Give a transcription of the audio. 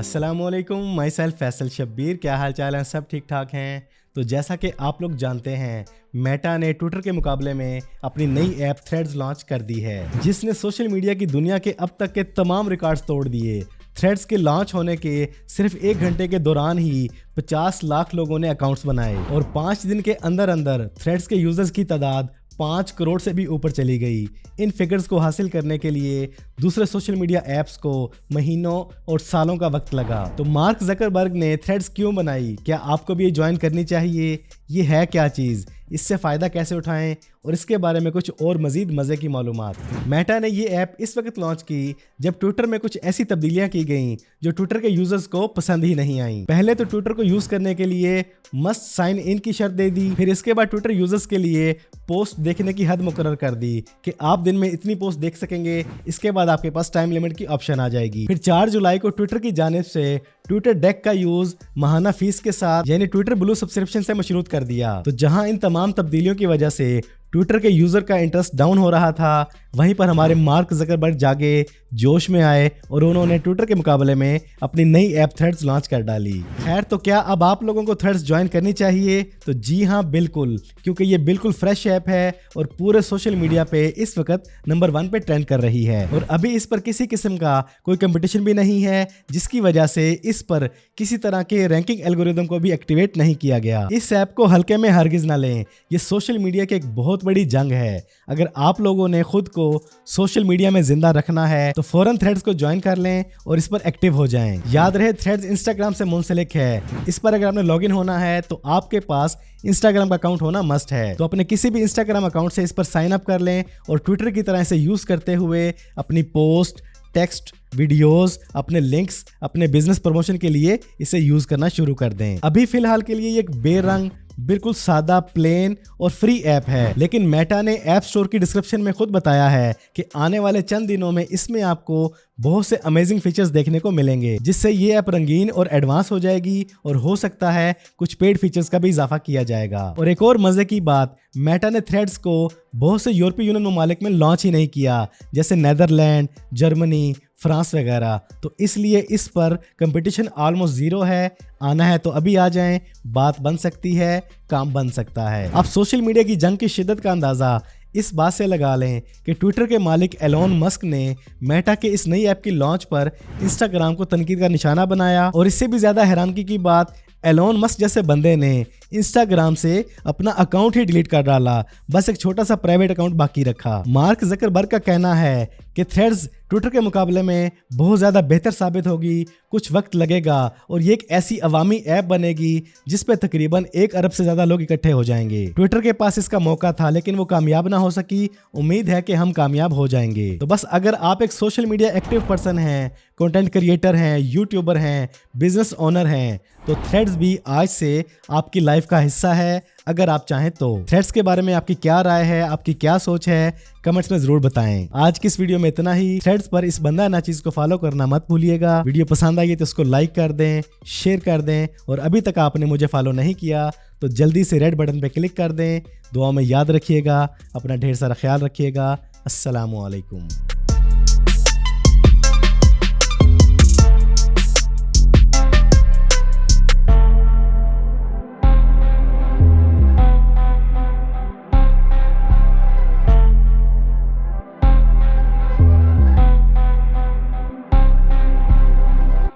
अस्सलामुअलैकुम, my self Faisal Shabbir. क्या हाल चाल है? सब ठीक ठाक हैं। तो जैसा कि आप लोग जानते हैं, मेटा ने ट्विटर के मुकाबले में अपनी नई ऐप थ्रेड्स लॉन्च कर दी है, जिसने सोशल मीडिया की दुनिया के अब तक के तमाम रिकॉर्ड्स तोड़ दिए। थ्रेड्स के लॉन्च होने के सिर्फ 1 घंटे के दौरान ही 50 लाख लोगों ने अकाउंट्स बनाए और 5 दिन के अंदर अंदर थ्रेड्स के यूजर्स की तादाद 5 करोड़ से भी ऊपर चली गई। इन फिगर्स को हासिल करने के लिए दूसरे सोशल मीडिया ऐप्स को महीनों और सालों का वक्त लगा। तो मार्क ज़करबर्ग ने थ्रेड्स क्यों बनाई? क्या आपको भी ये ज्वाइन करनी चाहिए? ये है क्या चीज़? इससे फ़ायदा कैसे उठाएं? और इसके बारे में कुछ और मज़ीद मज़े की मालूमात। मेटा ने ये ऐप इस वक्त लॉन्च की जब ट्विटर में कुछ ऐसी तब्दीलियां की गईं जो ट्विटर के यूजर्स को पसंद ही नहीं आई। पहले तो ट्विटर को यूज़ करने के लिए मस्ट साइन इन की शर्त दे दी। फिर इसके बाद ट्विटर यूजर्स के लिए पोस्ट देखने की हद मुकर्रर कर दी कि आप दिन में इतनी पोस्ट देख सकेंगे। इसके बाद आपके पास टाइम लिमिट की ऑप्शन आ जाएगी। फिर 4 जुलाई को ट्विटर की जानिब से ट्विटर डेक का यूज माहाना फीस के साथ यानी ट्विटर ब्लू सब्सक्रिप्शन से मशरूत कर दिया। तो जहां इन तमाम तब्दीलियों की वजह से ट्विटर के यूजर का इंटरेस्ट डाउन हो रहा था, वहीं पर हमारे मार्क ज़करबर्ग जागे जोश में आए और उन्होंने ट्विटर के मुकाबले में अपनी नई ऐप थ्रेड्स लॉन्च कर डाली। खैर, तो क्या अब आप लोगों को थ्रेड्स ज्वाइन करनी चाहिए? तो जी हाँ, बिल्कुल, क्योंकि ये बिल्कुल फ्रेश ऐप है और पूरे सोशल मीडिया पे इस वक्त नंबर 1 पे ट्रेंड कर रही है। और अभी इस पर किसी किस्म का कोई कंपटीशन भी नहीं है, जिसकी वजह से इस पर किसी तरह के रैंकिंग एल्गोरिदम को भी एक्टिवेट नहीं किया गया। इस ऐप को हल्के में हरगिज ना लें। ये सोशल मीडिया की एक बहुत बड़ी जंग है। अगर आप लोगों ने खुद को सोशल मीडिया में जिंदा रखना है तो फौरन थ्रेड्स को ज्वाइन कर लें और इस पर एक्टिव हो जाएं। याद रहे, थ्रेड्स इंस्टाग्राम से मुंसलिक है। इस पर अगर आपने लॉगिन होना है तो आपके पास इंस्टाग्राम का अकाउंट होना मस्ट है। तो अपने किसी भी इंस्टाग्राम अकाउंट से इस पर साइन अप कर लें और ट्विटर की तरह इसे यूज करते हुए अपनी पोस्ट, टेक्स्ट, वीडियोस, अपने लिंक्स, अपने बिजनेस प्रमोशन के लिए इसे यूज करना शुरू कर दें। अभी फिलहाल के लिए ये एक बेरंग, बिल्कुल सादा, प्लेन और फ्री ऐप है, लेकिन मेटा ने ऐप स्टोर की डिस्क्रिप्शन में खुद बताया है कि आने वाले चंद दिनों में इसमें आपको बहुत से अमेजिंग फीचर्स देखने को मिलेंगे, जिससे ये ऐप रंगीन और एडवांस हो जाएगी और हो सकता है कुछ पेड फीचर्स का भी इजाफा किया जाएगा। और एक और मजे की बात, मेटा ने थ्रेड्स को बहुत से यूरोपीय यूनियन ममालिक में लॉन्च ही नहीं किया, जैसे नेदरलैंड, जर्मनी, फ्रांस वगैरह। तो इसलिए इस पर कंपटीशन ऑलमोस्ट जीरो है। आना है तो अभी आ जाएं, बात बन सकती है, काम बन सकता है। अब सोशल मीडिया की जंग की शिद्दत का अंदाजा इस बात से लगा लें कि ट्विटर के मालिक एलोन मस्क ने मेटा के इस नई ऐप की लॉन्च पर इंस्टाग्राम को तनकीद का निशाना बनाया। और इससे भी ज्यादा हैरानगी की बात, एलोन मस्क जैसे बंदे ने इंस्टाग्राम से अपना अकाउंट ही डिलीट कर डाला, बस एक छोटा सा प्राइवेट अकाउंट बाकी रखा। मार्क ज़करबर्ग का कहना है कि थ्रेड्स ट्विटर के मुकाबले में बहुत ज़्यादा बेहतर साबित होगी, कुछ वक्त लगेगा और ये एक ऐसी अवामी ऐप बनेगी जिस पे तकरीबन 1 अरब से ज़्यादा लोग इकट्ठे हो जाएंगे। ट्विटर के पास इसका मौका था, लेकिन वो कामयाब ना हो सकी। उम्मीद है कि हम कामयाब हो जाएंगे। तो बस अगर आप एक सोशल मीडिया एक्टिव पर्सन हैं, कंटेंट क्रिएटर हैं, यूट्यूबर हैं, बिजनेस ओनर हैं, तो थ्रेड्स भी आज से आपकी लाइफ का हिस्सा है, अगर आप चाहें तो। थ्रेड्स के बारे में आपकी क्या राय है, आपकी क्या सोच है, कमेंट्स में जरूर बताएं। आज की इस वीडियो में इतना ही। थ्रेड्स पर इस बंदा ना चीज को फॉलो करना मत भूलिएगा। वीडियो पसंद आई तो उसको लाइक कर दें, शेयर कर दें और अभी तक आपने मुझे फॉलो नहीं किया तो जल्दी से रेड बटन पे क्लिक कर दें। दुआ में याद रखिएगा, अपना ढेर सारा ख्याल रखिएगा। अस्सलामु अलैकुम।